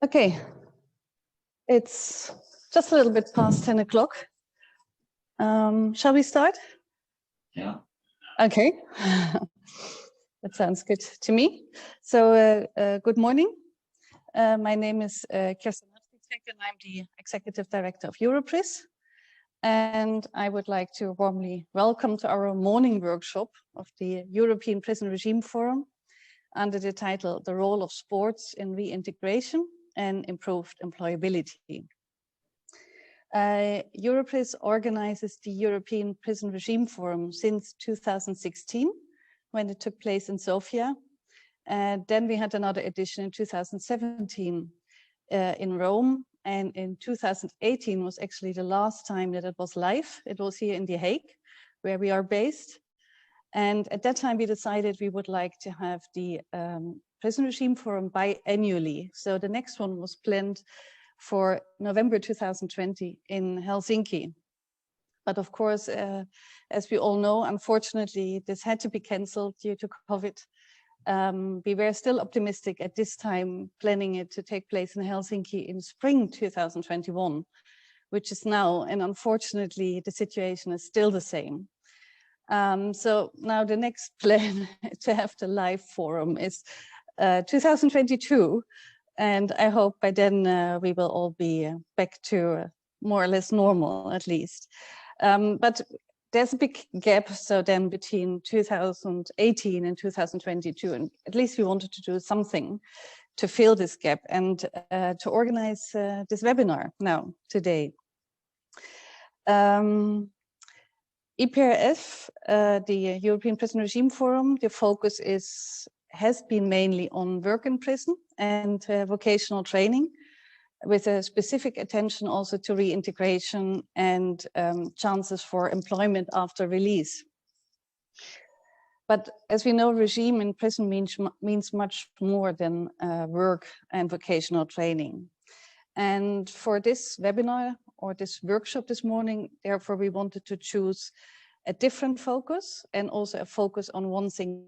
Okay, it's just a little bit past 10 o'clock. Shall we start? Yeah. Okay, that sounds good to me. So good morning. My name is Kirsten and I'm the Executive Director of Europris. And I would like to warmly welcome to our morning workshop of the European Prison Regime Forum under the title, The Role of Sports in Reintegration and Improved Employability. Europris organizes the European Prison Regime Forum since 2016, when it took place in Sofia. Then we had another edition in 2017 in Rome. And in 2018 was actually the last time that it was live. It was here in The Hague, where we are based. And at that time, we decided we would like to have the Prison Regime Forum biannually. So the next one was planned for November 2020 in Helsinki. But of course, as we all know, unfortunately, this had to be cancelled due to COVID. We were still optimistic at this time, planning it to take place in Helsinki in spring 2021, which is now, and unfortunately, the situation is still the same. So now the next plan to have the live forum is 2022. And I hope by then we will all be back to more or less normal, at least. But there's a big gap, so then between 2018 and 2022, and at least we wanted to do something to fill this gap and to organize this webinar now, today. EPRF, the European Prison Regime Forum, the focus has been mainly on work in prison and vocational training, with a specific attention also to reintegration and chances for employment after release. But as we know, regime in prison means much more than work and vocational training. And for this webinar or this workshop this morning, therefore, we wanted to choose a different focus and also a focus on one thing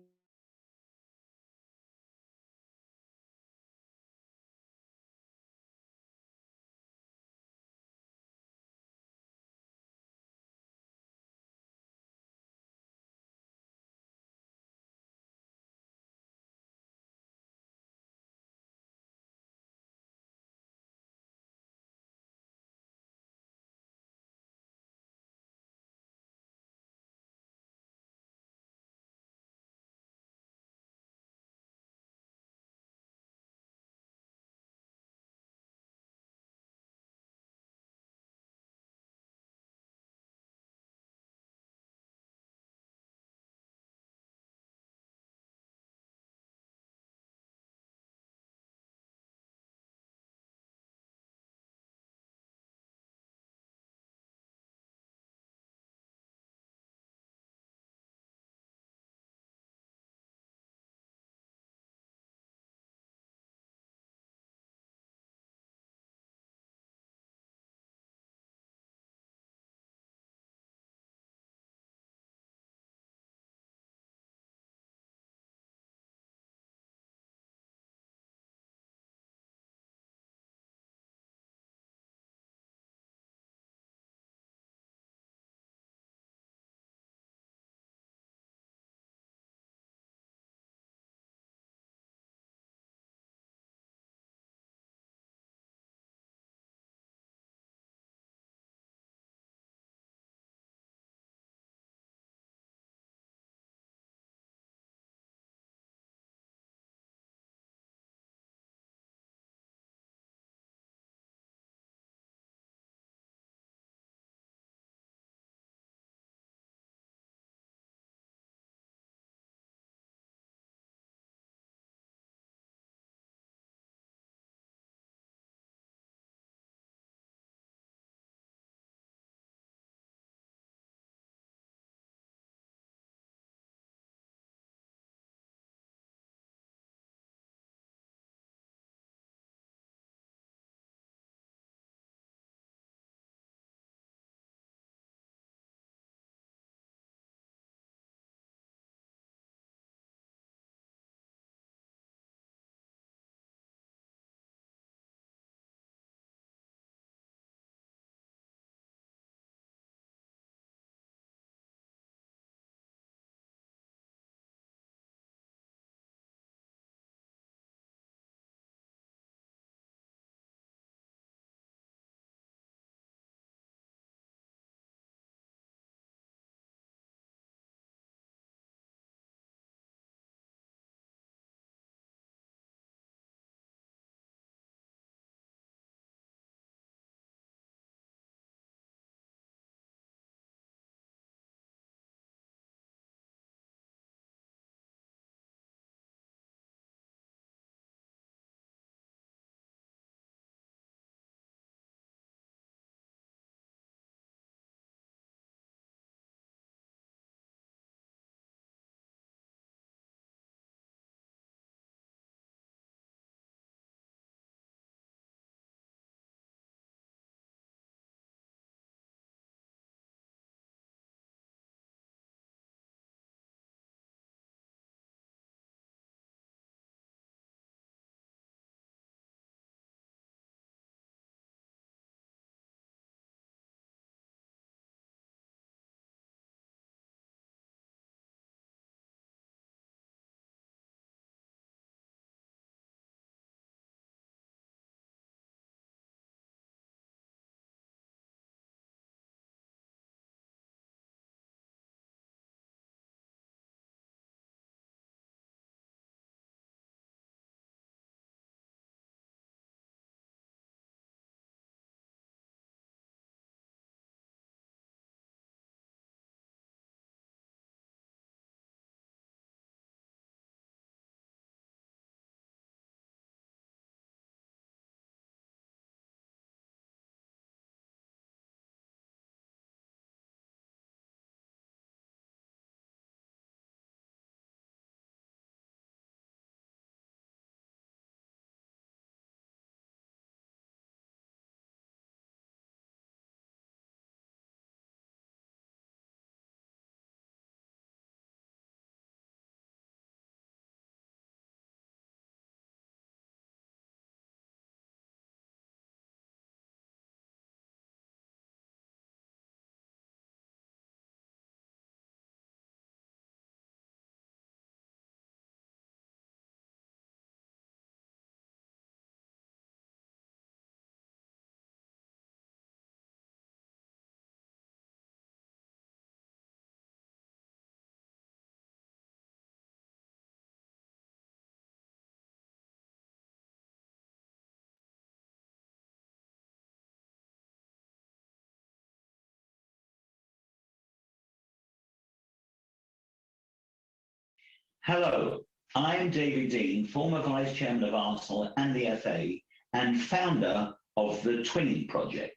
Hello, I'm David Dean, former Vice Chairman of Arsenal and the FA, and founder of the Twinning Project.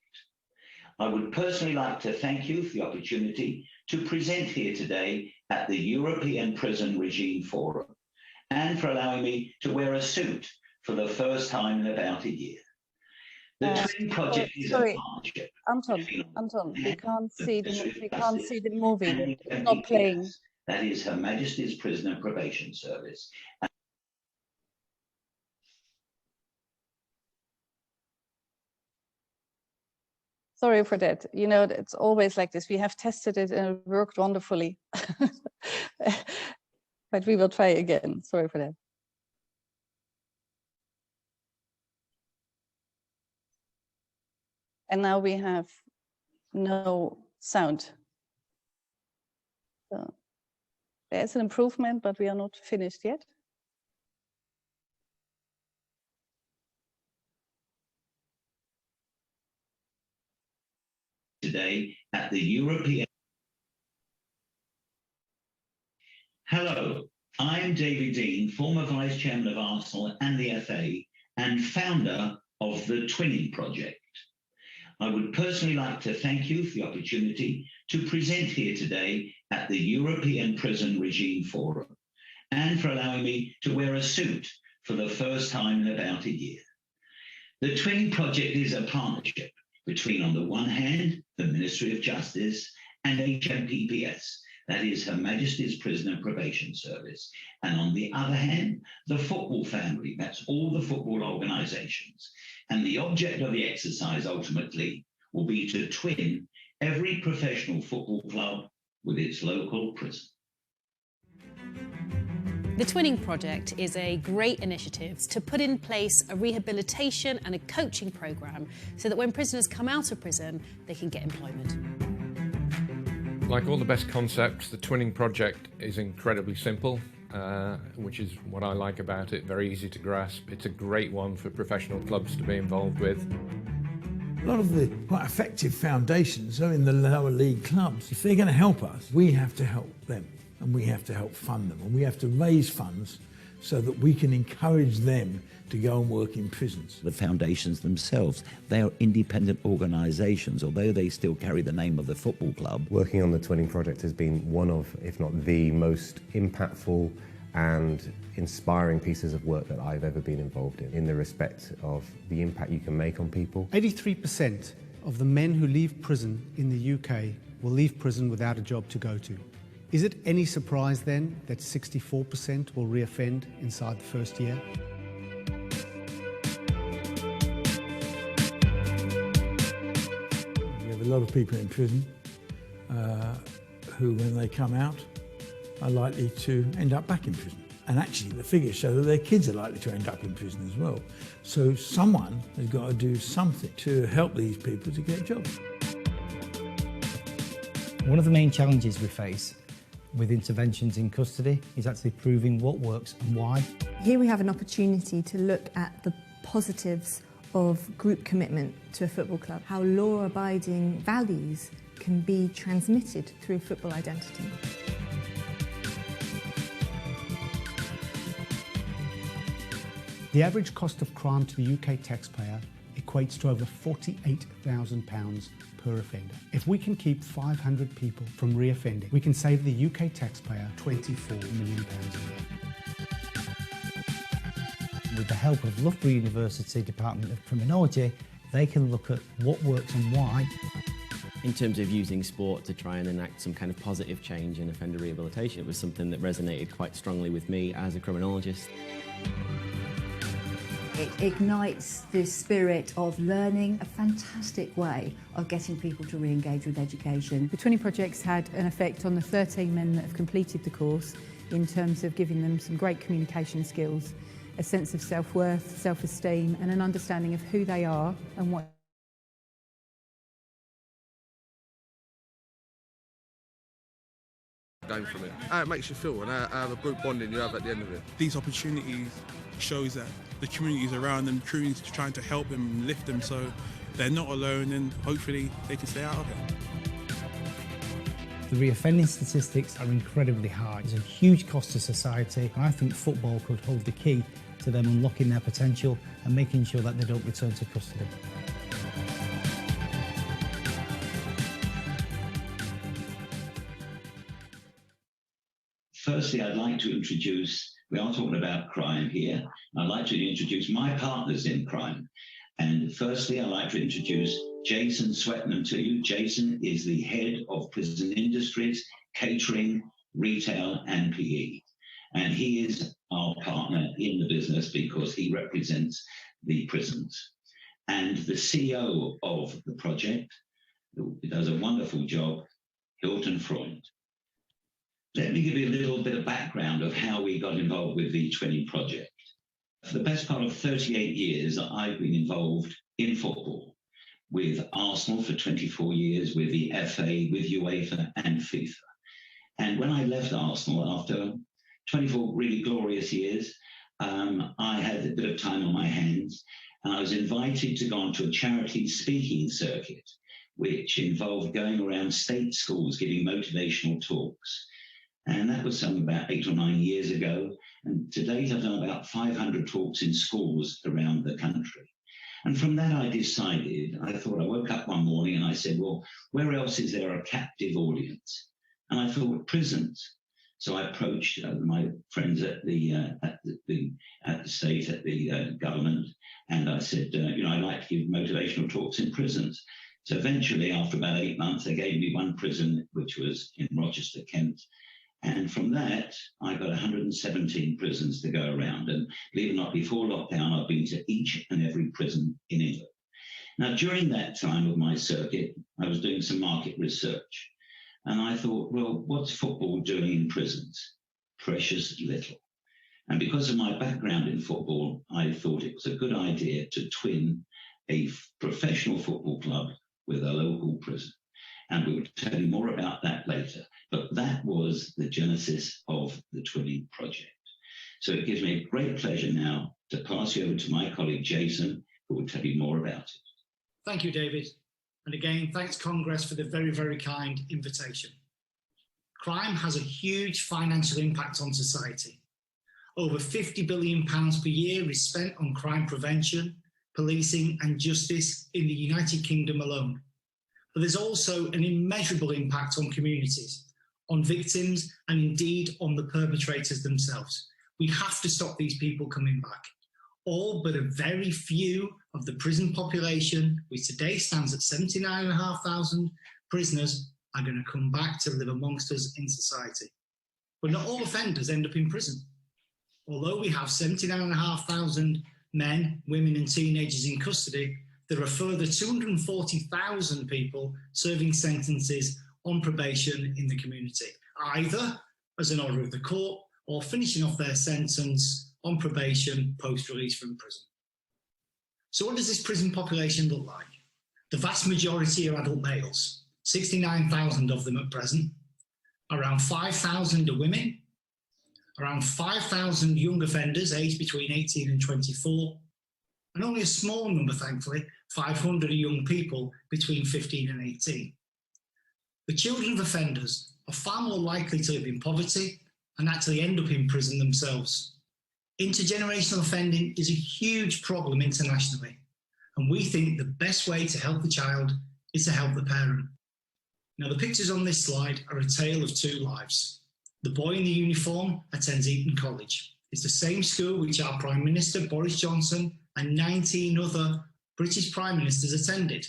I would personally like to thank you for the opportunity to present here today at the European Prison Regime Forum, and for allowing me to wear a suit for the first time in about a year. The Twinning Project is a partnership. Anton, we can't see the movie. It's not playing. That is Her Majesty's Prisoner Probation Service. Sorry for that. You know, it's always like this. We have tested it and it worked wonderfully. But we will try again. Sorry for that. And now we have no sound. So there's an improvement, but we are not finished yet. Today at the European. Hello, I'm David Dean, former Vice Chairman of Arsenal and the FA, and founder of the Twinning Project. I would personally like to thank you for the opportunity to present here today at the European Prison Regime Forum, and for allowing me to wear a suit for the first time in about a year. The Twinning Project is a partnership between, on the one hand, the Ministry of Justice and HMPPS, that is Her Majesty's Prisoner Probation Service, and on the other hand, the football family, that's all the football organisations. And the object of the exercise ultimately will be to twin every professional football club with its local prison. The Twinning Project is a great initiative to put in place a rehabilitation and a coaching programme so that when prisoners come out of prison, they can get employment. Like all the best concepts, the Twinning Project is incredibly simple, which is what I like about it, very easy to grasp. It's a great one for professional clubs to be involved with. A lot of the quite effective foundations are in the lower league clubs. If they're going to help us, we have to help them, and we have to help fund them, and we have to raise funds so that we can encourage them to go and work in prisons. The foundations themselves, they are independent organisations, although they still carry the name of the football club. Working on the Twinning Project has been one of, if not the most impactful and inspiring pieces of work that I've ever been involved in the respect of the impact you can make on people. 83% of the men who leave prison in the UK will leave prison without a job to go to. Is it any surprise then that 64% will reoffend inside the first year? We have a lot of people in prison who, when they come out, are likely to end up back in prison. And actually the figures show that their kids are likely to end up in prison as well. So someone has got to do something to help these people to get jobs. One of the main challenges we face with interventions in custody is actually proving what works and why. Here we have an opportunity to look at the positives of group commitment to a football club, how law-abiding values can be transmitted through football identity. The average cost of crime to the UK taxpayer equates to over £48,000 per offender. If we can keep 500 people from reoffending, we can save the UK taxpayer £24 million a year. With the help of Loughborough University Department of Criminology, they can look at what works and why. In terms of using sport to try and enact some kind of positive change in offender rehabilitation, it was something that resonated quite strongly with me as a criminologist. It ignites this spirit of learning, a fantastic way of getting people to re-engage with education. The Twinning Project's had an effect on the 13 men that have completed the course in terms of giving them some great communication skills, a sense of self-worth, self-esteem and an understanding of who they are and what going from it. How it makes you feel and how the group bonding you have at the end of it. These opportunities shows that the communities around them, communities trying to help them and lift them so they're not alone and hopefully they can stay out of it. The reoffending statistics are incredibly high. There's a huge cost to society, and I think football could hold the key to them unlocking their potential and making sure that they don't return to custody. Firstly, I'd like to introduce, we are talking about crime here. I'd like to introduce my partners in crime. And firstly, I'd like to introduce Jason Swettenham to you. Jason is the head of prison industries, catering, retail, and PE. And he is our partner in the business because he represents the prisons. And the CEO of the project, who does a wonderful job, Freund. Let me give you a little bit of background of how we got involved with the Twinning project. For the best part of 38 years, I've been involved in football, with Arsenal for 24 years, with the FA, with UEFA and FIFA. And when I left Arsenal after 24 really glorious years, I had a bit of time on my hands, and I was invited to go on to a charity speaking circuit, which involved going around state schools giving motivational talks. And that was some about 8 or 9 years ago. And to date, I've done about 500 talks in schools around the country. And from that, I decided, I woke up one morning and I said, well, where else is there a captive audience? And I thought, prisons. So I approached my friends at the state, at the government, and I said, I'd like to give motivational talks in prisons. So eventually, after about 8 months, they gave me one prison, which was in Rochester, Kent. And from that, I got 117 prisons to go around. And believe it or not, before lockdown, I've been to each and every prison in England. Now, during that time of my circuit, I was doing some market research. And I thought, well, what's football doing in prisons? Precious little. And because of my background in football, I thought it was a good idea to twin a professional football club with a local prison. And we will tell you more about that later. But that was the genesis of the Twinning project. So it gives me great pleasure now to pass you over to my colleague, Jason, who will tell you more about it. Thank you, David. And again, thanks Congress for the very, very kind invitation. Crime has a huge financial impact on society. Over £50 billion per year is spent on crime prevention, policing and justice in the United Kingdom alone. But there's also an immeasurable impact on communities, on victims, and indeed on the perpetrators themselves. We have to stop these people coming back. All but a very few of the prison population, which today stands at 79,500 prisoners, are going to come back to live amongst us in society. But not all offenders end up in prison. Although we have 79,500 men, women and teenagers in custody, there are further 240,000 people serving sentences on probation in the community, either as an order of the court or finishing off their sentence on probation post-release from prison. So what does this prison population look like? The vast majority are adult males, 69,000 of them at present. Around 5,000 are women, around 5,000 young offenders aged between 18 and 24, and only a small number, thankfully, 500 are young people between 15 and 18. The children of offenders are far more likely to live in poverty and actually end up in prison themselves. Intergenerational offending is a huge problem internationally, and we think the best way to help the child is to help the parent. Now, the pictures on this slide are a tale of two lives. The boy in the uniform attends Eton College. It's the same school which our Prime Minister, Boris Johnson, and 19 other British Prime Ministers attended.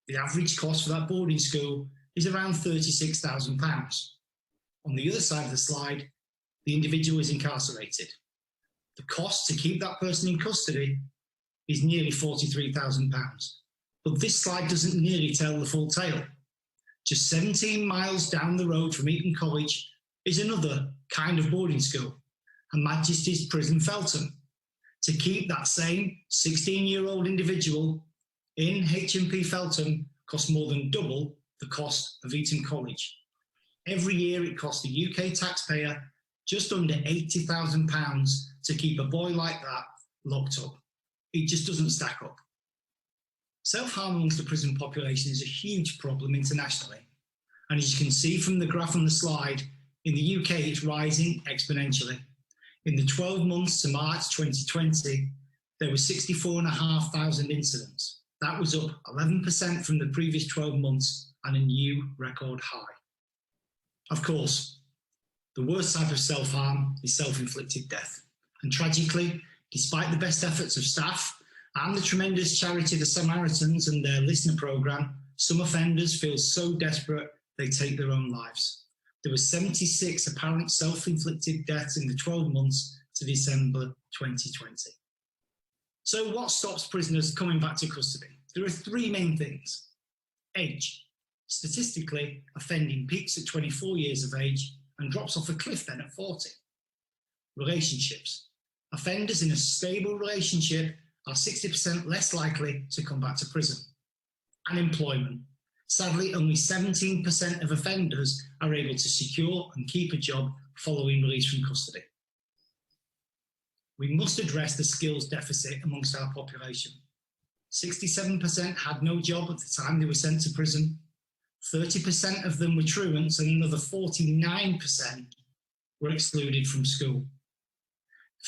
The average cost for that boarding school is around £36,000. On the other side of the slide, the individual is incarcerated. The cost to keep that person in custody is nearly £43,000. But this slide doesn't nearly tell the full tale. Just 17 miles down the road from Eton College is another kind of boarding school, Her Majesty's Prison Feltham. To keep that same 16-year-old individual in HMP Feltham costs more than double the cost of Eton College. Every year it costs the UK taxpayer just under £80,000 to keep a boy like that locked up. It just doesn't stack up. Self-harm amongst the prison population is a huge problem internationally. And as you can see from the graph on the slide, in the UK, it's rising exponentially. In the 12 months to March 2020, there were 64,500 incidents. That was up 11% from the previous 12 months and a new record high. Of course, the worst type of self-harm is self-inflicted death. And tragically, despite the best efforts of staff and the tremendous charity the Samaritans and their listener programme, some offenders feel so desperate they take their own lives. There were 76 apparent self-inflicted deaths in the 12 months to December 2020. So what stops prisoners coming back to custody? There are three main things. Age. Statistically, offending peaks at 24 years of age and drops off a cliff then at 40. Relationships. Offenders in a stable relationship are 60% less likely to come back to prison. And employment. Sadly, only 17% of offenders are able to secure and keep a job following release from custody. We must address the skills deficit amongst our population. 67% had no job at the time they were sent to prison. 30% of them were truants, and another 49% were excluded from school.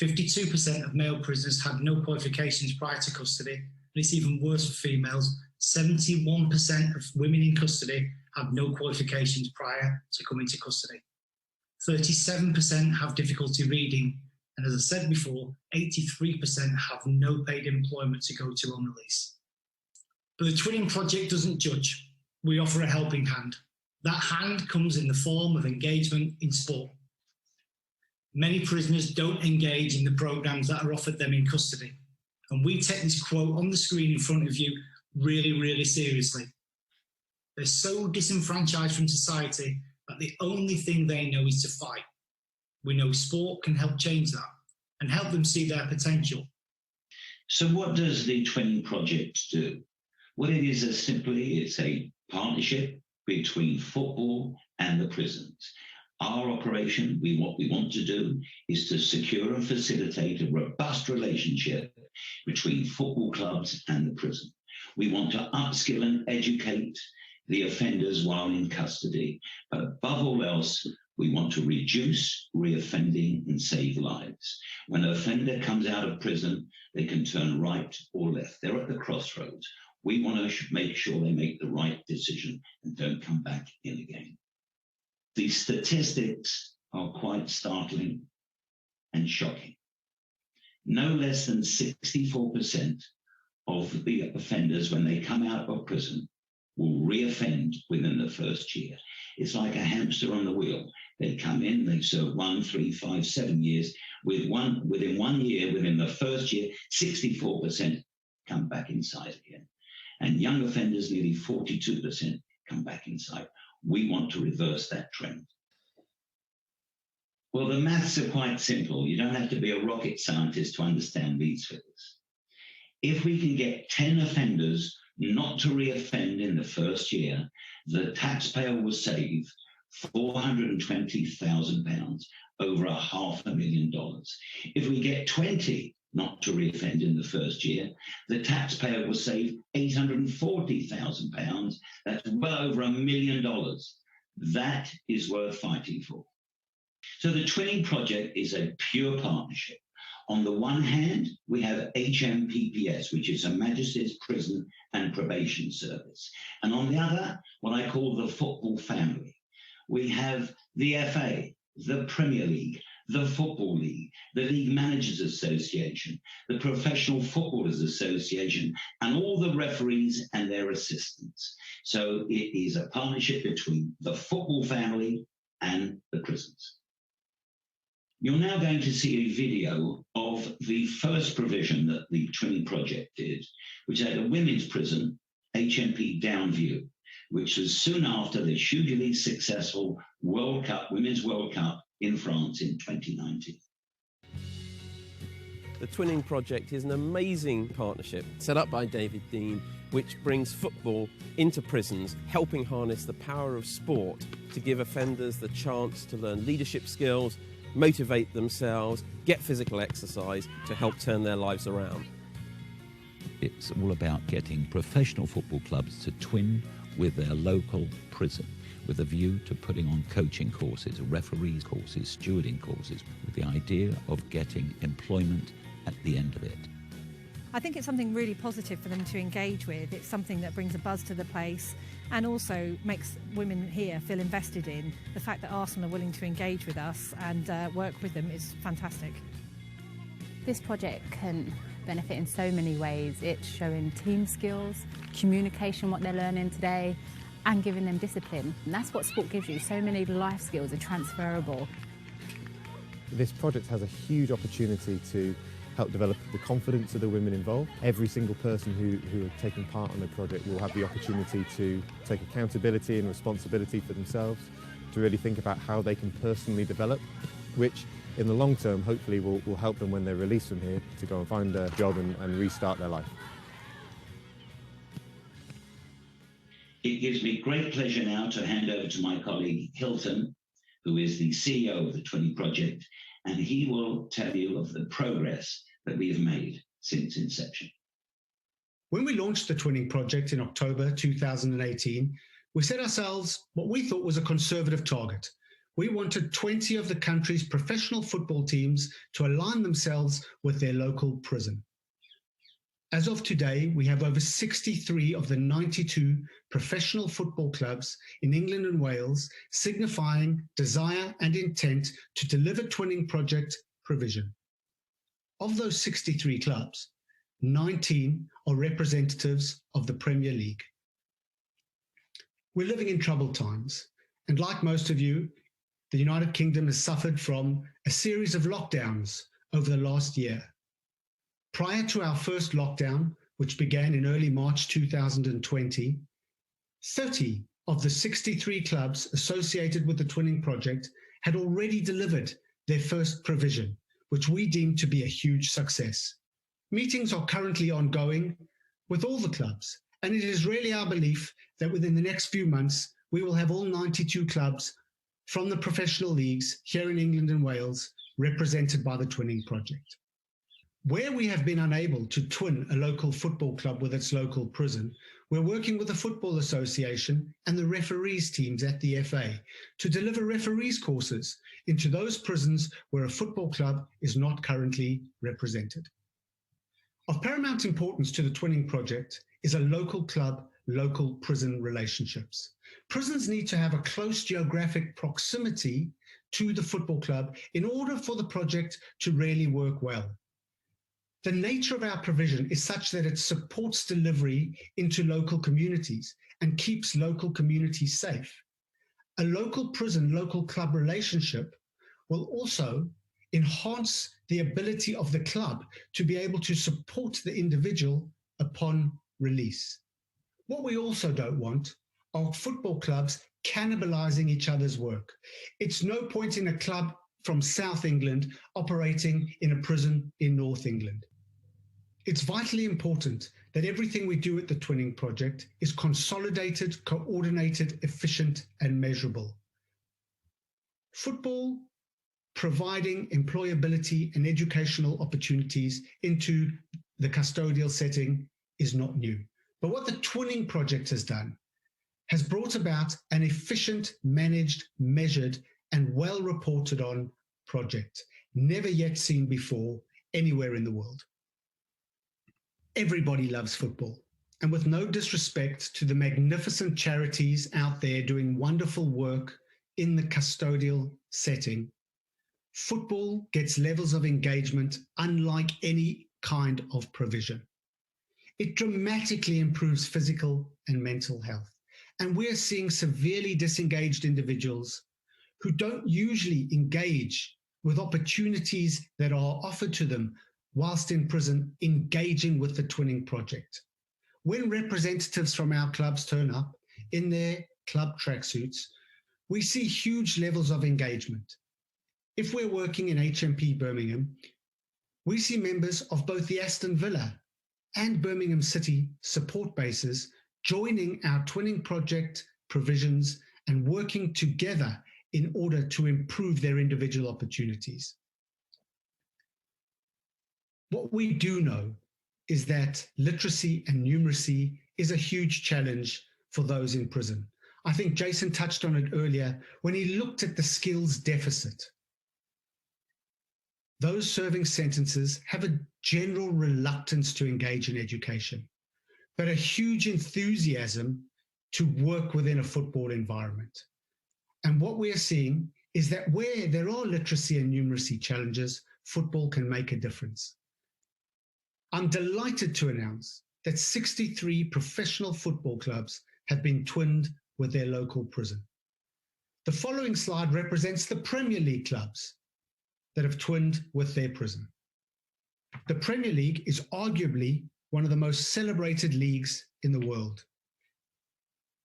52% of male prisoners had no qualifications prior to custody, and it's even worse for females. 71% of women in custody have no qualifications prior to coming to custody. 37% have difficulty reading, and as I said before, 83% have no paid employment to go to on release. But the Twinning Project doesn't judge. We offer a helping hand. That hand comes in the form of engagement in sport. Many prisoners don't engage in the programmes that are offered them in custody. And we take this quote on the screen in front of you really, really seriously. They're so disenfranchised from society that the only thing they know is to fight. We know sport can help change that and help them see their potential. So what does the Twinning Project do? Well, it is it's a partnership between football and the prisons. Our operation, what we want to do is to secure and facilitate a robust relationship between football clubs and the prison. We want to upskill and educate the offenders while in custody, but above all else, we want to reduce reoffending and save lives. When an offender comes out of prison, they can turn right or left. They're at the crossroads. We want to make sure they make the right decision and don't come back in again. The statistics are quite startling and shocking. No less than 64% of the offenders, when they come out of prison, will reoffend within the first year. It's like a hamster on the wheel. They come in, they serve 1, 3, 5, 7 years. Within 1 year, within the first year, 64% come back inside again. And young offenders, nearly 42% come back inside. We want to reverse that trend. Well, the maths are quite simple. You don't have to be a rocket scientist to understand these figures. If we can get 10 offenders not to reoffend in the first year, the taxpayer will save £420,000, over $500,000. If we get 20 not to reoffend in the first year, the taxpayer will save £840,000. That's well over $1 million. That is worth fighting for. So the Twinning Project is a pure partnership. On the one hand, we have HMPPS, which is Her Majesty's Prison and Probation Service. And on the other, what I call the football family. We have the FA, the Premier League, the Football League, the League Managers Association, the Professional Footballers Association, and all the referees and their assistants. So it is a partnership between the football family and the prisons. You're now going to see a video of the first provision that the Twinning Project did, which had a women's prison, HMP Downview, which was soon after the hugely successful World Cup, Women's World Cup in France in 2019. The Twinning Project is an amazing partnership set up by David Dein, which brings football into prisons, helping harness the power of sport to give offenders the chance to learn leadership skills, motivate themselves, get physical exercise to help turn their lives around. It's all about getting professional football clubs to twin with their local prison. with a view to putting on coaching courses, referees courses, stewarding courses, with the idea of getting employment at the end of it. I think it's something really positive for them to engage with. It's something that brings a buzz to the place and also makes women here feel invested in. The fact that Arsenal are willing to engage with us and work with them is fantastic. This project can benefit in so many ways. It's showing team skills, communication, what they're learning today, and giving them discipline. And that's what sport gives you. So many life skills are transferable. This project has a huge opportunity to help develop the confidence of the women involved. Every single person who are taking part on the project will have the opportunity to take accountability and responsibility for themselves, to really think about how they can personally develop, which in the long term hopefully will help them when they're released from here to go and find a job and restart their life. It gives me great pleasure now to hand over to my colleague Hilton, who is the CEO of the Twinning Project, and he will tell you of the progress that we have made since inception. When we launched the Twinning Project in October 2018, we set ourselves what we thought was a conservative target. We wanted 20 of the country's professional football teams to align themselves with their local prison. As of today, we have over 63 of the 92 professional football clubs in England and Wales signifying desire and intent to deliver Twinning Project provision. Of those 63 clubs, 19 are representatives of the Premier League. We're living in troubled times, and like most of you, the United Kingdom has suffered from a series of lockdowns over the last year. Prior to our first lockdown, which began in early March 2020, 30 of the 63 clubs associated with the Twinning Project had already delivered their first provision, which we deemed to be a huge success. Meetings are currently ongoing with all the clubs, and it is really our belief that within the next few months, we will have all 92 clubs from the professional leagues here in England and Wales represented by the Twinning Project. Where we have been unable to twin a local football club with its local prison, we're working with the Football Association and the referees teams at the FA to deliver referees courses into those prisons where a football club is not currently represented. Of paramount importance to the Twinning Project is a local club, local prison relationships. Prisons need to have a close geographic proximity to the football club in order for the project to really work well. The nature of our provision is such that it supports delivery into local communities and keeps local communities safe. A local prison, local club relationship will also enhance the ability of the club to be able to support the individual upon release. What we also don't want are football clubs cannibalizing each other's work. It's no point in a club from South England operating in a prison in North England. It's vitally important that everything we do at the Twinning Project is consolidated, coordinated, efficient, and measurable. Football providing employability and educational opportunities into the custodial setting is not new. But what the Twinning Project has done has brought about an efficient, managed, measured, and well reported on project, never yet seen before anywhere in the world. Everybody loves football, and with no disrespect to the magnificent charities out there doing wonderful work in the custodial setting, football gets levels of engagement unlike any kind of provision. It dramatically improves physical and mental health, and we're seeing severely disengaged individuals who don't usually engage with opportunities that are offered to them whilst in prison, engaging with the Twinning Project. When representatives from our clubs turn up in their club tracksuits, we see huge levels of engagement. If we're working in HMP Birmingham, we see members of both the Aston Villa and Birmingham City support bases joining our Twinning Project provisions and working together in order to improve their individual opportunities. What we do know is that literacy and numeracy is a huge challenge for those in prison. I think Jason touched on it earlier when he looked at the skills deficit. Those serving sentences have a general reluctance to engage in education, but a huge enthusiasm to work within a football environment. And what we are seeing is that where there are literacy and numeracy challenges, football can make a difference. I'm delighted to announce that 63 professional football clubs have been twinned with their local prison. The following slide represents the Premier League clubs that have twinned with their prison. The Premier League is arguably one of the most celebrated leagues in the world.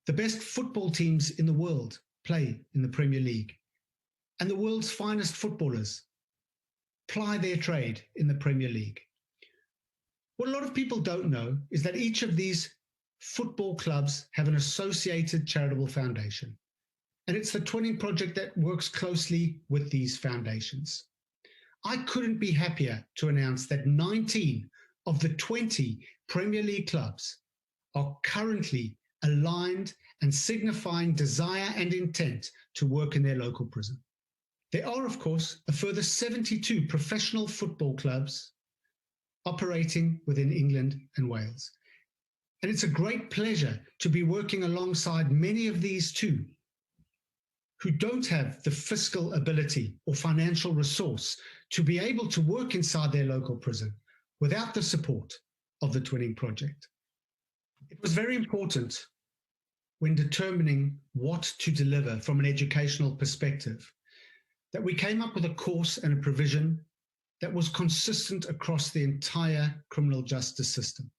The best football teams in the world play in the Premier League, and the world's finest footballers ply their trade in the Premier League. What a lot of people don't know is that each of these football clubs have an associated charitable foundation, and it's the Twinning Project that works closely with these foundations. I couldn't be happier to announce that 19 of the 20 Premier League clubs are currently aligned and signifying desire and intent to work in their local prison. There are, of course, a further 72 professional football clubs operating within England and Wales. And it's a great pleasure to be working alongside many of these too, who don't have the fiscal ability or financial resource to be able to work inside their local prison without the support of the Twinning Project. It was very important when determining what to deliver from an educational perspective that we came up with a course and a provision that was consistent across the entire criminal justice system.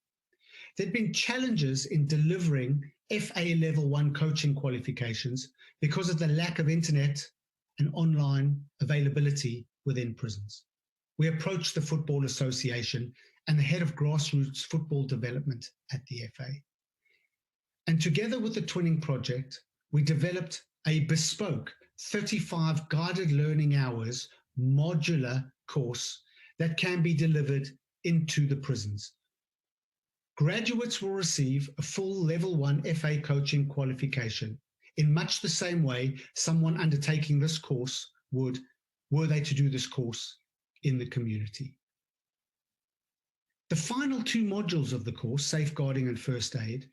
There'd been challenges in delivering FA Level 1 coaching qualifications because of the lack of internet and online availability within prisons. We approached the Football Association and the head of grassroots football development at the FA. And together with the Twinning Project, we developed a bespoke 35 guided learning hours modular course that can be delivered into the prisons. Graduates will receive a full Level 1 FA coaching qualification in much the same way someone undertaking this course would, were they to do this course in the community. The final two modules of the course, Safeguarding and First Aid,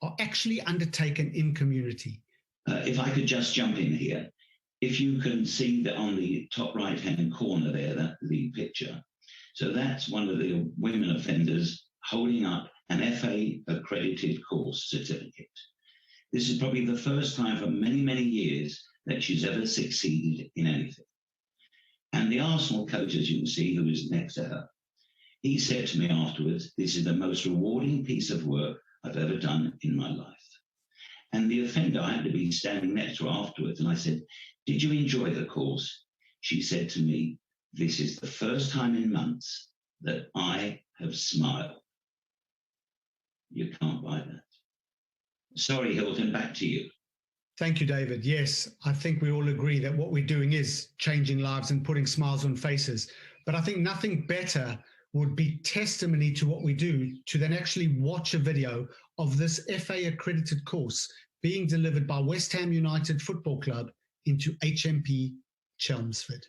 are actually undertaken in community. If I could just jump in here, if you can see that on the top right-hand corner there, that the picture. So that's one of the women offenders holding up an FA accredited course certificate. This is probably the first time for many, many years that she's ever succeeded in anything. And the Arsenal coach, as you can see, who is next to her, he said to me afterwards, "This is the most rewarding piece of work I've ever done in my life." And the offender, I had to be standing next to her afterwards, and I said, "Did you enjoy the course?" She said to me, "This is the first time in months that I have smiled." You can't buy that. Sorry, Hilton, back to you. Thank you, David. Yes, I think we all agree that what we're doing is changing lives and putting smiles on faces. But I think nothing better would be testimony to what we do to then actually watch a video of this FA accredited course being delivered by West Ham United Football Club into HMP Chelmsford.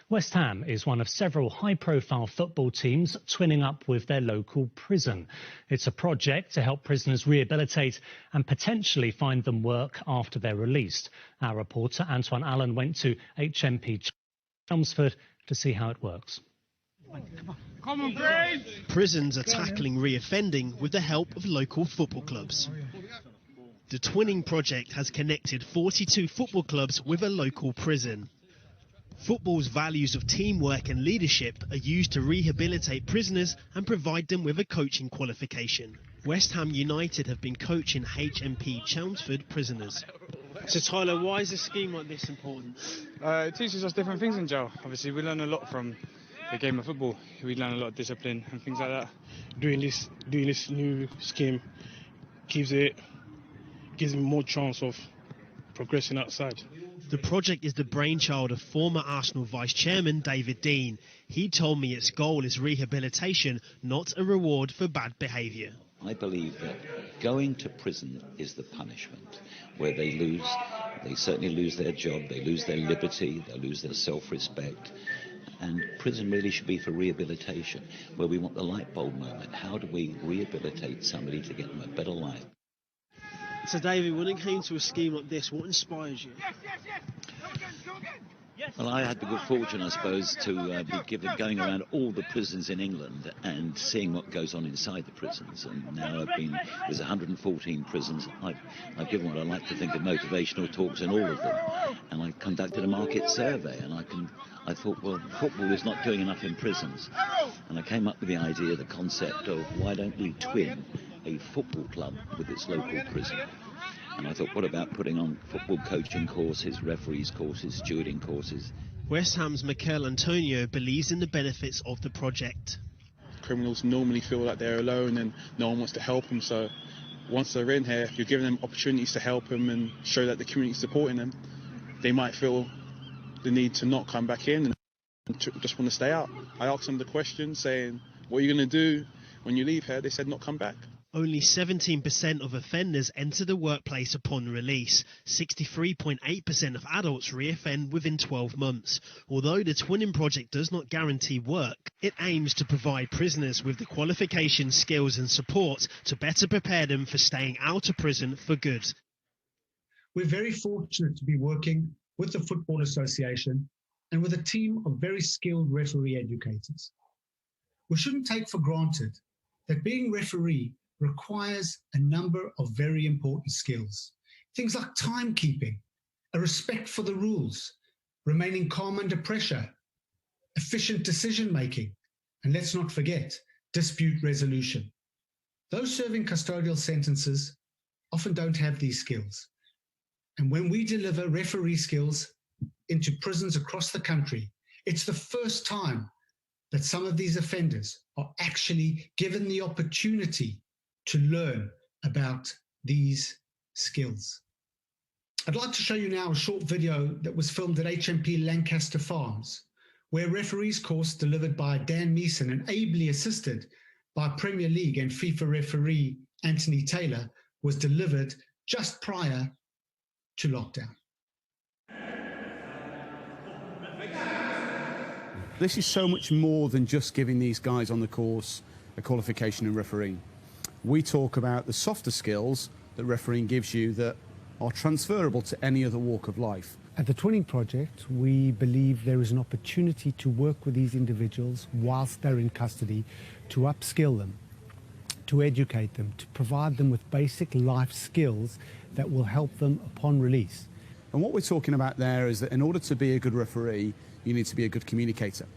West Ham is one of several high-profile football teams twinning up with their local prison. It's a project to help prisoners rehabilitate and potentially find them work after they're released. Our reporter Antoine Allen went to HMP Chelmsford to see how it works. Come on, Grace! Prisons are tackling reoffending with the help of local football clubs. The Twinning Project has connected 42 football clubs with a local prison. Football's values of teamwork and leadership are used to rehabilitate prisoners and provide them with a coaching qualification. West Ham United have been coaching HMP Chelmsford prisoners. So Tyler, why is a scheme like this important? It teaches us different things in jail. Obviously we learn a lot from the game of football. We learn a lot of discipline and things like that. Doing this new scheme gives me more chance of progressing outside. The project is the brainchild of former Arsenal Vice Chairman David Dein. He told me its goal is rehabilitation, not a reward for bad behaviour. I believe that going to prison is the punishment, where they certainly lose their job, they lose their liberty, they lose their self-respect. And prison really should be for rehabilitation, where we want the light bulb moment. How do we rehabilitate somebody to get them a better life? So David, when it came to a scheme like this, what inspires you? Well, I had the good fortune, I suppose, to be going around all the prisons in England and seeing what goes on inside the prisons. And now there's 114 prisons. I've given what I like to think of motivational talks in all of them. And I conducted a market survey, and I thought, well, football is not doing enough in prisons. And I came up with the idea, the concept of why don't we twin a football club with its local prison? And I thought, what about putting on football coaching courses, referees courses, stewarding courses? West Ham's Mikel Antonio believes in the benefits of the project. Criminals normally feel like they're alone and no one wants to help them, so once they're in here, you're giving them opportunities to help them and show that the community is supporting them. They might feel the need to not come back in and just want to stay out. I asked them the question saying, what are you going to do when you leave here? They said not come back. Only 17% of offenders enter the workplace upon release. 63.8% of adults reoffend within 12 months. Although the Twinning Project does not guarantee work, it aims to provide prisoners with the qualifications, skills and support to better prepare them for staying out of prison for good. We're very fortunate to be working with the Football Association and with a team of very skilled referee educators. We shouldn't take for granted that being referee requires a number of very important skills. Things like timekeeping, a respect for the rules, remaining calm under pressure, efficient decision-making, and let's not forget, dispute resolution. Those serving custodial sentences often don't have these skills. And when we deliver referee skills into prisons across the country, it's the first time that some of these offenders are actually given the opportunity to learn about these skills. I'd like to show you now a short video that was filmed at HMP Lancaster Farms, where a referees course delivered by Dan Meeson and ably assisted by Premier League and FIFA referee Anthony Taylor was delivered just prior to lockdown. This is so much more than just giving these guys on the course a qualification in refereeing. We talk about the softer skills that refereeing gives you that are transferable to any other walk of life. At the Twinning Project, we believe there is an opportunity to work with these individuals whilst they're in custody, to upskill them, to educate them, to provide them with basic life skills that will help them upon release. And what we're talking about there is that in order to be a good referee, you need to be a good communicator.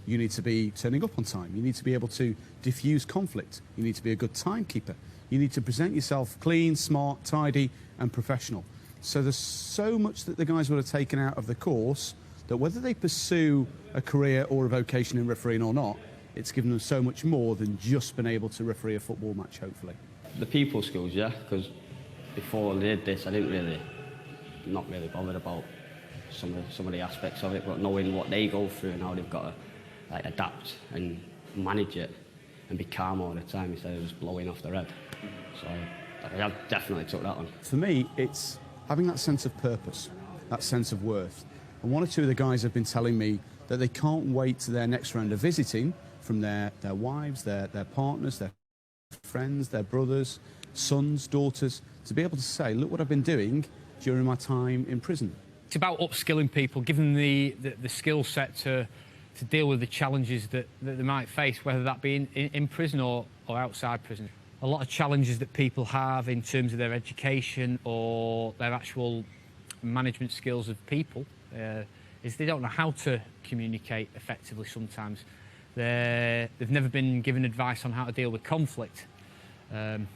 You need to be turning up on time. You need to be able to diffuse conflict. You need to be a good timekeeper. You need to present yourself clean, smart, tidy and professional. So there's so much that the guys would have taken out of the course that whether they pursue a career or a vocation in refereeing or not, it's given them so much more than just being able to referee a football match, hopefully. The people skills, yeah, because before I did this, I didn't not really bothered about some of the aspects of it, but knowing what they go through and how they've got to adapt and manage it and be calm all the time instead of just blowing off their head. So I definitely took that one. For me, it's having that sense of purpose, that sense of worth. And one or two of the guys have been telling me that they can't wait to their next round of visiting from their wives, their partners, their friends, their brothers, sons, daughters, to be able to say, look what I've been doing during my time in prison. It's about upskilling people, giving them the skill set to deal with the challenges that they might face, whether that be in prison or outside prison. A lot of challenges that people have in terms of their education or their actual management skills of people is they don't know how to communicate effectively sometimes. They've never been given advice on how to deal with conflict. And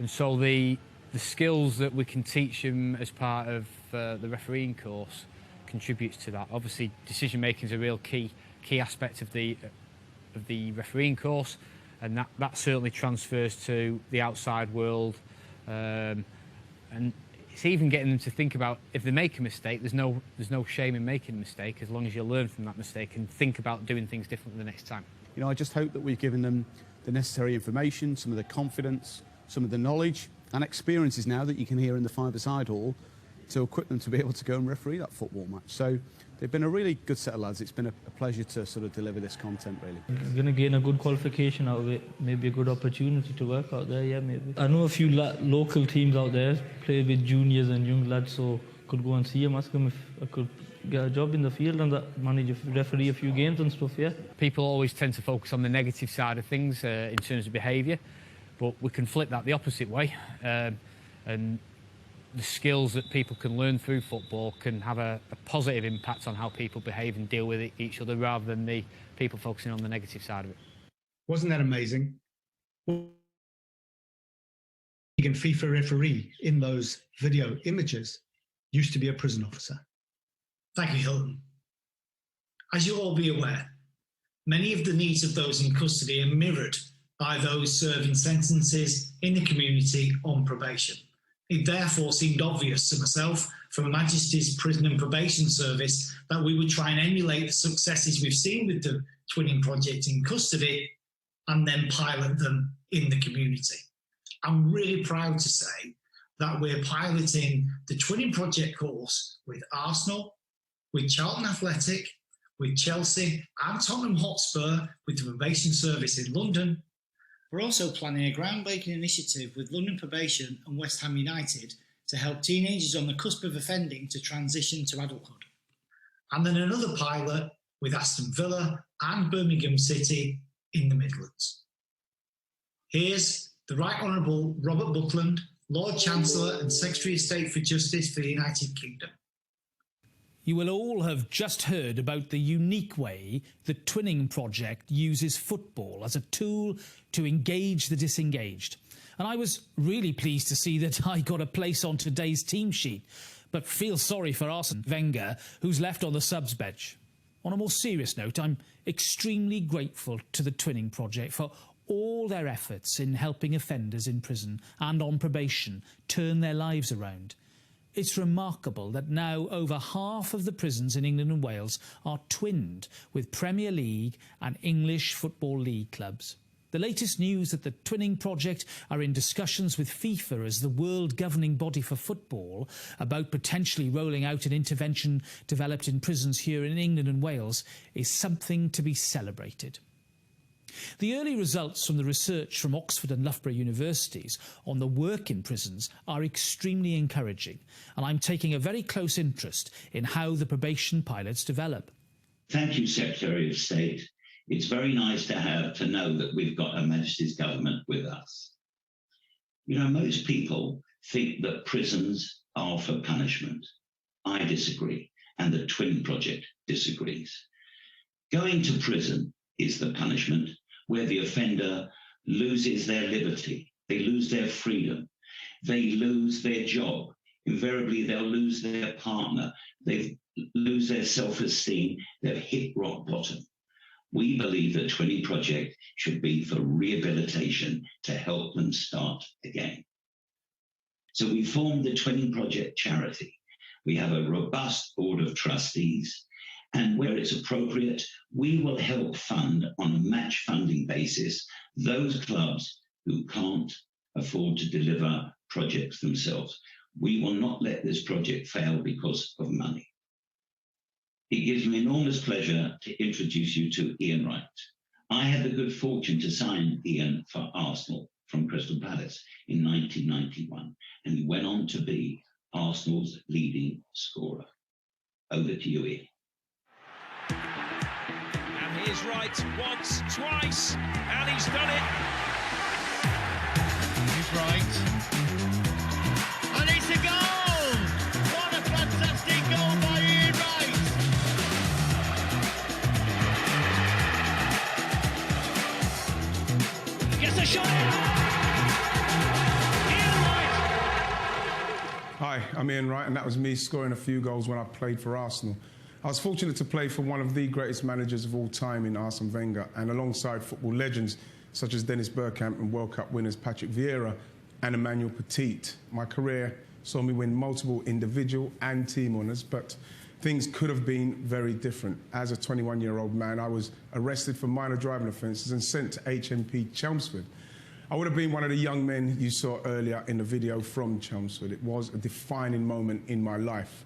so the skills that we can teach them as part of the refereeing course contributes to that. Obviously, decision making is a real key aspect of the refereeing course, and that certainly transfers to the outside world. And it's even getting them to think about if they make a mistake, there's no shame in making a mistake as long as you learn from that mistake and think about doing things differently the next time. You know, I just hope that we've given them the necessary information, some of the confidence, some of the knowledge and experiences now that you can hear in the five-a-side hall to equip them to be able to go and referee that football match. So they've been a really good set of lads. It's been a pleasure to sort of deliver this content, really. I'm going to gain a good qualification out of it, maybe a good opportunity to work out there, yeah, maybe. I know a few local teams out there, play with juniors and young lads, so could go and see them, ask them if I could get a job in the field and manage a referee a few games and stuff, yeah. People always tend to focus on the negative side of things in terms of behaviour, but we can flip that the opposite way. And the skills that people can learn through football can have a positive impact on how people behave and deal with each other, rather than the people focusing on the negative side of it. Wasn't that amazing? And FIFA referee in those video images used to be a prison officer. Thank you, Hilton. As you'll all be aware, many of the needs of those in custody are mirrored by those serving sentences in the community on probation. It therefore seemed obvious to myself, from Her Majesty's Prison and Probation Service, that we would try and emulate the successes we've seen with the Twinning Project in custody and then pilot them in the community. I'm really proud to say that we're piloting the Twinning Project course with Arsenal, with Charlton Athletic, with Chelsea and Tottenham Hotspur with the Probation Service in London. We're also planning a groundbreaking initiative with London Probation and West Ham United to help teenagers on the cusp of offending to transition to adulthood. And then another pilot with Aston Villa and Birmingham City in the Midlands. Here's the Right Honourable Robert Buckland, Lord Chancellor and Secretary of State for Justice for the United Kingdom. You will all have just heard about the unique way the Twinning Project uses football as a tool to engage the disengaged. And I was really pleased to see that I got a place on today's team sheet, but feel sorry for Arsene Wenger, who's left on the subs bench. On a more serious note, I'm extremely grateful to the Twinning Project for all their efforts in helping offenders in prison and on probation turn their lives around. It's remarkable that now over half of the prisons in England and Wales are twinned with Premier League and English Football League clubs. The latest news that the Twinning Project are in discussions with FIFA as the world governing body for football about potentially rolling out an intervention developed in prisons here in England and Wales is something to be celebrated. The early results from the research from Oxford and Loughborough universities on the work in prisons are extremely encouraging, and I'm taking a very close interest in how the probation pilots develop. Thank you, Secretary of State. It's very nice to know that we've got Her Majesty's government with us. You know, most people think that prisons are for punishment. I disagree, and the Twin Project disagrees. Going to prison is the punishment, where the offender loses their liberty, they lose their freedom, they lose their job. Invariably, they'll lose their partner, they lose their self-esteem, they've hit rock bottom. We believe the Twinning Project should be for rehabilitation to help them start again. So we formed the Twinning Project charity. We have a robust board of trustees, and where it's appropriate, we will help fund on a match funding basis those clubs who can't afford to deliver projects themselves. We will not let this project fail because of money. It gives me enormous pleasure to introduce you to Ian Wright. I had the good fortune to sign Ian for Arsenal from Crystal Palace in 1991, and he went on to be Arsenal's leading scorer. Over to you, Ian. And here's Wright once, twice, and he's done it. Here's Wright. And it's a goal! What a fantastic goal by Ian Wright! Gets a shot in! Ian Wright! Hi, I'm Ian Wright, and that was me scoring a few goals when I played for Arsenal. I was fortunate to play for one of the greatest managers of all time in Arsene Wenger, and alongside football legends such as Dennis Bergkamp and World Cup winners Patrick Vieira and Emmanuel Petit. My career saw me win multiple individual and team honours, but things could have been very different. As a 21-year-old man, I was arrested for minor driving offences and sent to HMP Chelmsford. I would have been one of the young men you saw earlier in the video from Chelmsford. It was a defining moment in my life.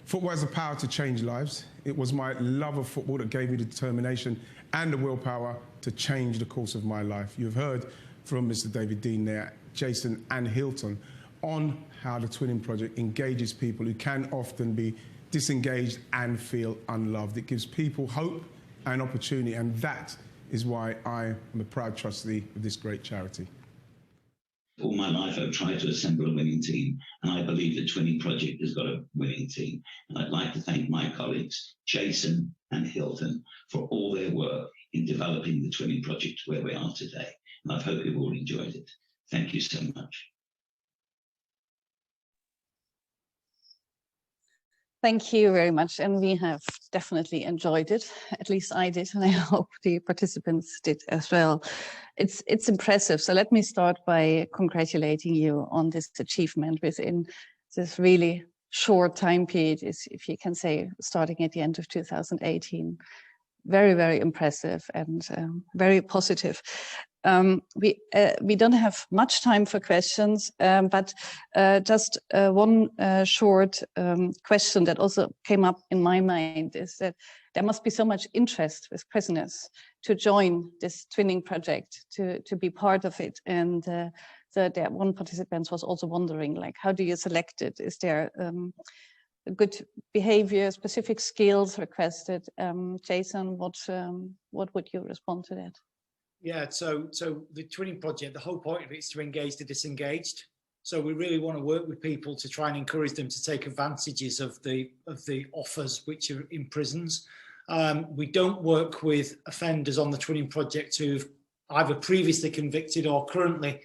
Football has the power to change lives. It was my love of football that gave me the determination and the willpower to change the course of my life. You've heard from Mr. David Dein there, Jason and Hilton, on how the Twinning Project engages people who can often be disengaged and feel unloved. It gives people hope and opportunity, and that is why I am a proud trustee of this great charity. All my life I've tried to assemble a winning team, and I believe the Twinning Project has got a winning team. And I'd like to thank my colleagues, Jason and Hilton, for all their work in developing the Twinning Project to where we are today. And I hope you've all enjoyed it. Thank you so much. Thank you very much, and we have definitely enjoyed it. At least I did, and I hope the participants did as well. It's impressive. So let me start by congratulating you on this achievement within this really short time period, if you can say, starting at the end of 2018. Very, very impressive and very positive. We don't have much time for questions, but just one short question that also came up in my mind is that there must be so much interest with prisoners to join this Twinning Project, to be part of it. And that one participant was also wondering, like, how do you select it? Is there good behavior, specific skills requested? Jason, what would you respond to that? Yeah, so the Twinning Project, the whole point of it is to engage the disengaged. So we really want to work with people to try and encourage them to take advantages of the offers which are in prisons. We don't work with offenders on the Twinning Project who've either previously convicted or currently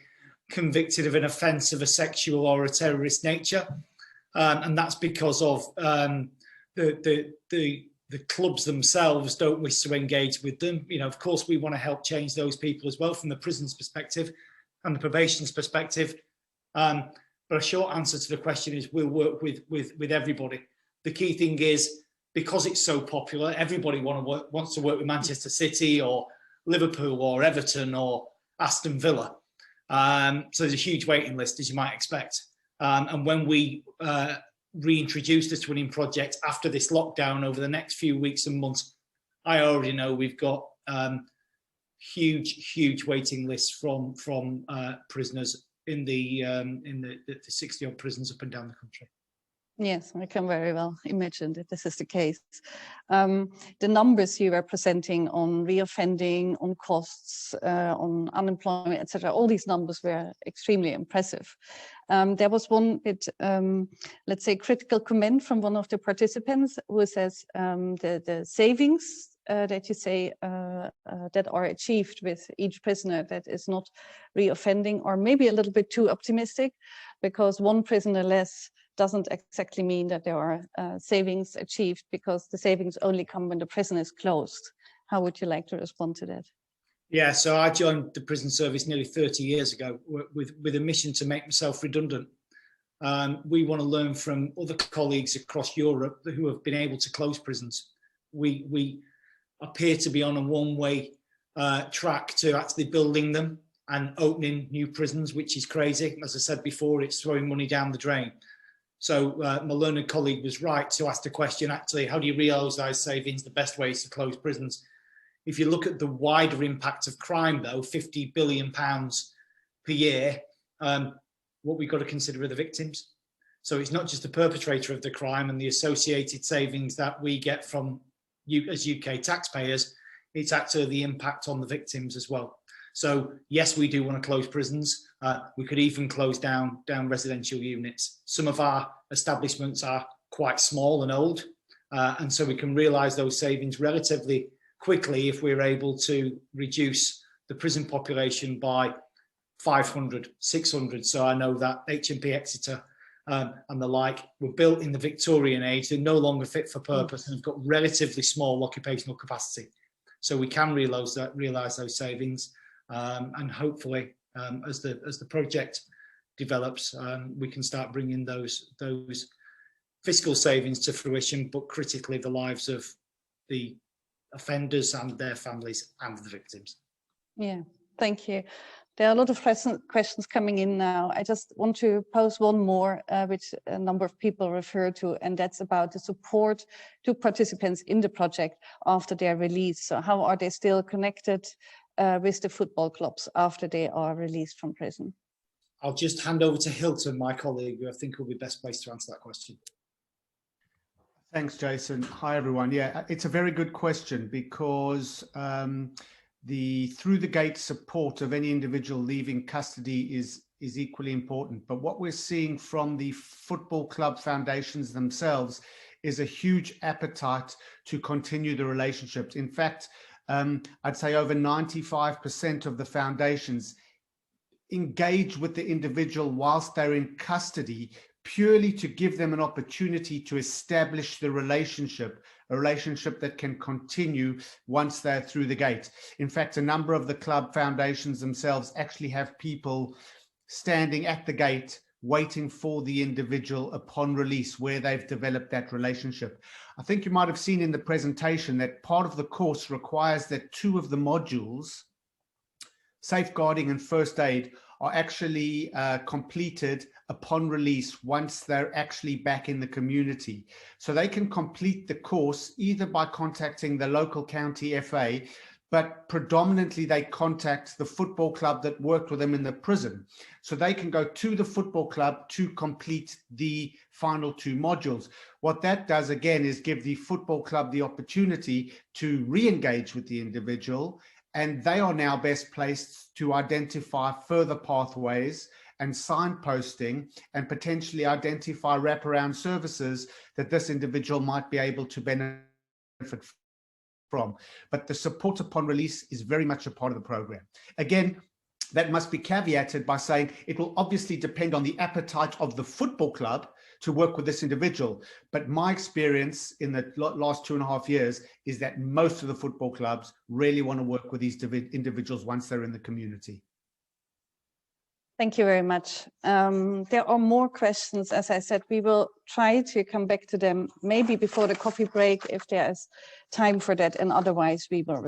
convicted of an offence of a sexual or a terrorist nature. And that's because of the clubs themselves don't wish to engage with them. You know, of course, we want to help change those people as well from the prison's perspective and the probation's perspective. But a short answer to the question is we'll work with everybody. The key thing is, because it's so popular, everybody wants to work with Manchester City or Liverpool or Everton or Aston Villa. So there's a huge waiting list, as you might expect. And when we reintroduce the Twinning Project after this lockdown over the next few weeks and months, I already know we've got huge waiting lists from prisoners in the 60-odd prisons up and down the country. Yes, I can very well imagine that this is the case. The numbers you were presenting on reoffending, on costs, on unemployment, etc., all these numbers were extremely impressive. There was one bit, let's say, critical comment from one of the participants who says the savings that you say that are achieved with each prisoner that is not reoffending are maybe a little bit too optimistic, because one prisoner less doesn't exactly mean that there are savings achieved, because the savings only come when the prison is closed. How would you like to respond to that? Yeah, so I joined the prison service nearly 30 years ago with a mission to make myself redundant. We want to learn from other colleagues across Europe who have been able to close prisons. We appear to be on a one-way track to actually building them and opening new prisons, which is crazy. As I said before, it's throwing money down the drain. So my learned colleague was right to ask the question, actually, how do you realise those savings? The best way is to close prisons. If you look at the wider impact of crime, though, £50 billion per year, what we've got to consider are the victims. So it's not just the perpetrator of the crime and the associated savings that we get from you as UK taxpayers, it's actually the impact on the victims as well. So yes, we do want to close prisons. We could even close down residential units. Some of our establishments are quite small and old, and so we can realise those savings relatively quickly if we're able to reduce the prison population by 500, 600. So I know that HMP Exeter and the like were built in the Victorian age. They're no longer fit for purpose and have got relatively small occupational capacity. So we can realise those savings, and hopefully as the project develops, we can start bringing those fiscal savings to fruition, but critically the lives of the offenders and their families and the victims. Yeah, thank you. There are a lot of questions coming in now. I just want to pose one more, which a number of people refer to, and that's about the support to participants in the project after their release. So how are they still connected with the football clubs after they are released from prison? I'll just hand over to Hilton, my colleague, who I think will be best placed to answer that question. Thanks, Jason. Hi, everyone. Yeah, it's a very good question because the through the gate support of any individual leaving custody is equally important. But what we're seeing from the football club foundations themselves is a huge appetite to continue the relationships. In fact, I'd say over 95% of the foundations engage with the individual whilst they're in custody, purely to give them an opportunity to establish the relationship, a relationship that can continue once they're through the gate. In fact, a number of the club foundations themselves actually have people standing at the gate waiting for the individual upon release, where they've developed that relationship. I think you might have seen in the presentation that part of the course requires that 2 of the modules, safeguarding and first aid, are actually completed upon release once they're actually back in the community. So they can complete the course either by contacting the local county FA, but predominantly they contact the football club that worked with them in the prison. So they can go to the football club to complete the final 2 modules. What that does, again, is give the football club the opportunity to re-engage with the individual, and they are now best placed to identify further pathways and signposting and potentially identify wraparound services that this individual might be able to benefit from. But the support upon release is very much a part of the program. Again, that must be caveated by saying it will obviously depend on the appetite of the football club to work with this individual. But my experience in the last 2.5 years is that most of the football clubs really want to work with these individuals once they're in the community. Thank you very much. There are more questions. As I said, we will try to come back to them maybe before the coffee break if there is time for that, and otherwise we will